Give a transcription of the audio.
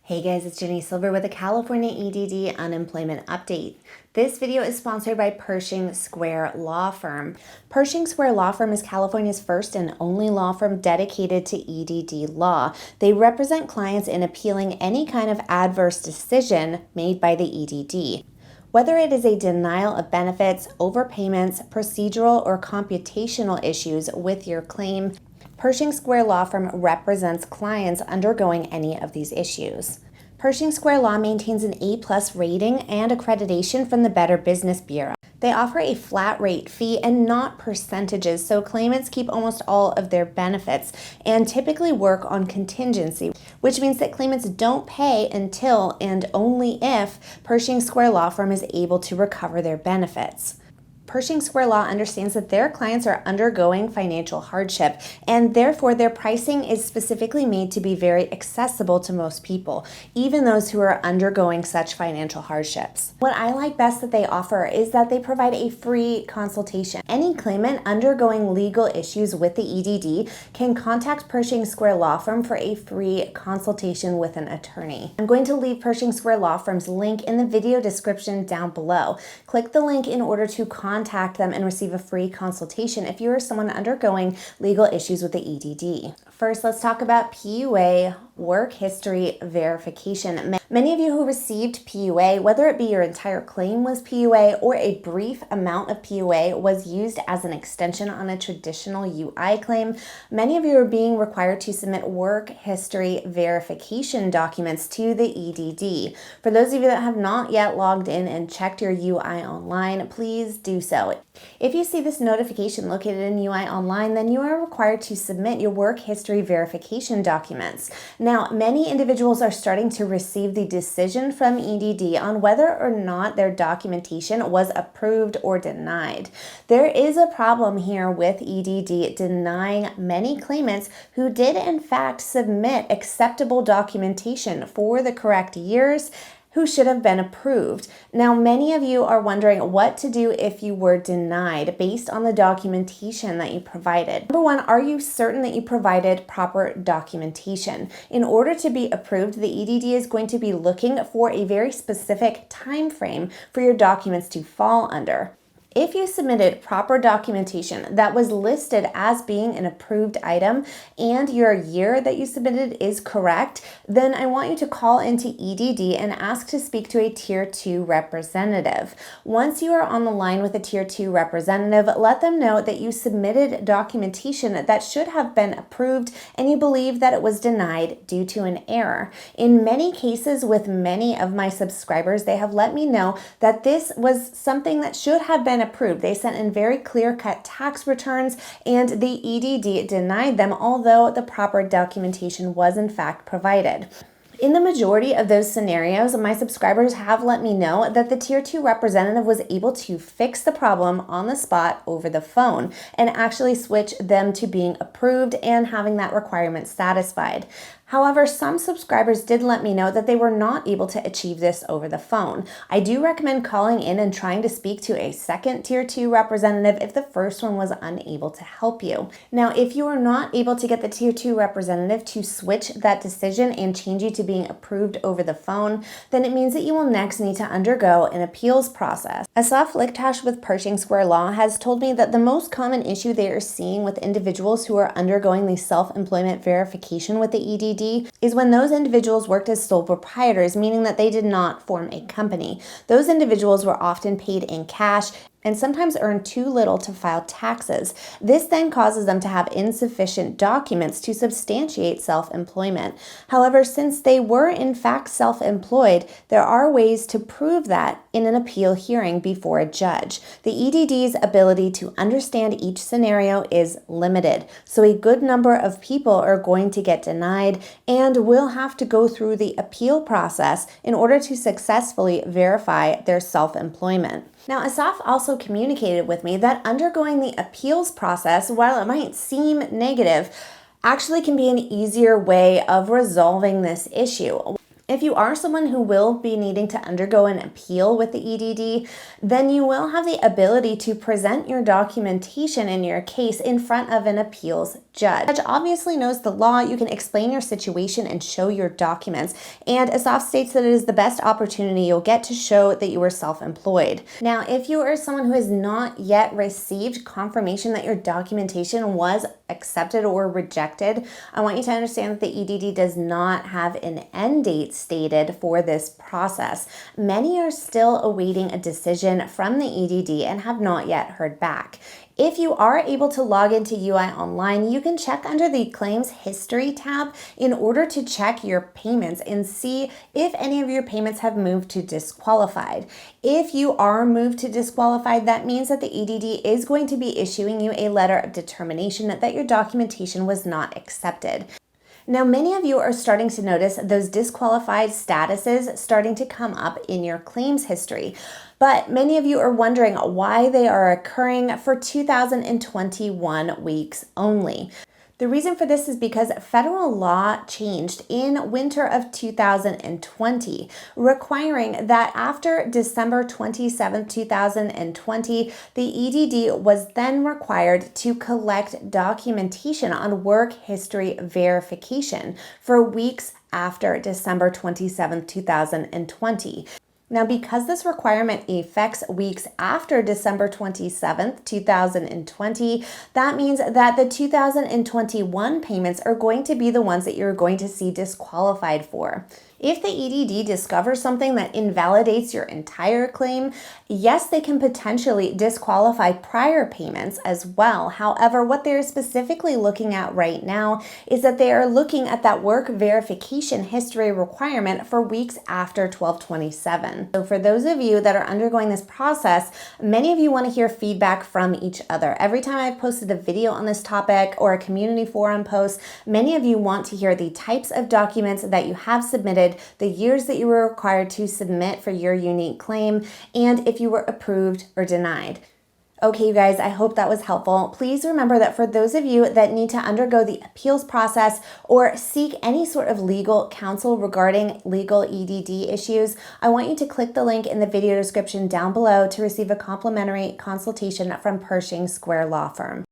Hey guys, it's Jenny Silver with the California EDD Unemployment Update. This video is sponsored by Pershing Square Law Firm. Pershing Square Law Firm is California's first and only law firm dedicated to EDD law. They represent clients in appealing any kind of adverse decision made by the EDD. Whether it is a denial of benefits, overpayments, procedural or computational issues with your claim, Pershing Square Law Firm represents clients undergoing any of these issues. Pershing Square Law maintains an A+ rating and accreditation from the Better Business Bureau. They offer a flat rate fee and not percentages, so claimants keep almost all of their benefits and typically work on contingency, which means that claimants don't pay until and only if Pershing Square Law Firm is able to recover their benefits. Pershing Square Law understands that their clients are undergoing financial hardship, and therefore their pricing is specifically made to be very accessible to most people, even those who are undergoing such financial hardships. What I like best that they offer is that they provide a free consultation. Any claimant undergoing legal issues with the EDD can contact Pershing Square Law Firm for a free consultation with an attorney. I'm going to leave Pershing Square Law Firm's link in the video description down below. Click the link in order to contact them and receive a free consultation if you are someone undergoing legal issues with the EDD. First, let's talk about PUA, work history verification. Many of you who received PUA, whether it be your entire claim was PUA or a brief amount of PUA was used as an extension on a traditional UI claim, many of you are being required to submit work history verification documents to the EDD. For those of you that have not yet logged in and checked your UI online, please do so. If you see this notification located in UI online, then you are required to submit your work history verification documents. Now, many individuals are starting to receive the decision from EDD on whether or not their documentation was approved or denied. There is a problem here with EDD denying many claimants who did in fact submit acceptable documentation for the correct years who should have been approved. Now, many of you are wondering what to do if you were denied based on the documentation that you provided. Number one, are you certain that you provided proper documentation? In order to be approved, the EDD is going to be looking for a very specific time frame for your documents to fall under. If you submitted proper documentation that was listed as being an approved item and your year that you submitted is correct, then I want you to call into EDD and ask to speak to a Tier 2 representative. Once you are on the line with a Tier 2 representative, let them know that you submitted documentation that should have been approved and you believe that it was denied due to an error. In many cases with many of my subscribers, they have let me know that this was something that should have been approved. They sent in very clear-cut tax returns and the EDD denied them, although the proper documentation was in fact provided. In the majority of those scenarios, my subscribers have let me know that the Tier 2 representative was able to fix the problem on the spot over the phone and actually switch them to being approved and having that requirement satisfied. However, some subscribers did let me know that they were not able to achieve this over the phone. I do recommend calling in and trying to speak to a second Tier 2 representative if the first one was unable to help you. Now, if you are not able to get the Tier 2 representative to switch that decision and change you to being approved over the phone, then it means that you will next need to undergo an appeals process. Asaf Liktash with Pershing Square Law has told me that the most common issue they are seeing with individuals who are undergoing the self-employment verification with the EDD is when those individuals worked as sole proprietors, meaning that they did not form a company. Those individuals were often paid in cash and sometimes earn too little to file taxes. This then causes them to have insufficient documents to substantiate self-employment. However, since they were in fact self-employed, there are ways to prove that in an appeal hearing before a judge. The EDD's ability to understand each scenario is limited, so a good number of people are going to get denied and will have to go through the appeal process in order to successfully verify their self-employment. Now, Asaf also communicated with me that undergoing the appeals process, while it might seem negative, actually can be an easier way of resolving this issue. If you are someone who will be needing to undergo an appeal with the EDD, then you will have the ability to present your documentation in your case in front of an appeals judge. The judge obviously knows the law. You can explain your situation and show your documents. And ASOF states that it is the best opportunity you'll get to show that you were self-employed. Now, if you are someone who has not yet received confirmation that your documentation was accepted or rejected, I want you to understand that the EDD does not have an end date stated for this process. Many are still awaiting a decision from the EDD and have not yet heard back. If you are able to log into UI Online, you can check under the Claims History tab in order to check your payments and see if any of your payments have moved to disqualified. If you are moved to disqualified, that means that the EDD is going to be issuing you a letter of determination that your documentation was not accepted. Now, many of you are starting to notice those disqualified statuses starting to come up in your claims history, but many of you are wondering why they are occurring for 2021 weeks only. The reason for this is because federal law changed in winter of 2020, requiring that after December 27, 2020, the EDD was then required to collect documentation on work history verification for weeks after December 27, 2020. Now, because this requirement affects weeks after December 27th, 2020, that means that the 2021 payments are going to be the ones that you're going to see disqualified for. If the EDD discovers something that invalidates your entire claim, yes, they can potentially disqualify prior payments as well. However, what they're specifically looking at right now is that they are looking at that work verification history requirement for weeks after 12/27. So for those of you that are undergoing this process, many of you want to hear feedback from each other. Every time I've posted a video on this topic or a community forum post, many of you want to hear the types of documents that you have submitted, the years that you were required to submit for your unique claim, and if you were approved or denied. Okay, you guys, I hope that was helpful. Please remember that for those of you that need to undergo the appeals process or seek any sort of legal counsel regarding legal EDD issues, I want you to click the link in the video description down below to receive a complimentary consultation from Pershing Square Law Firm.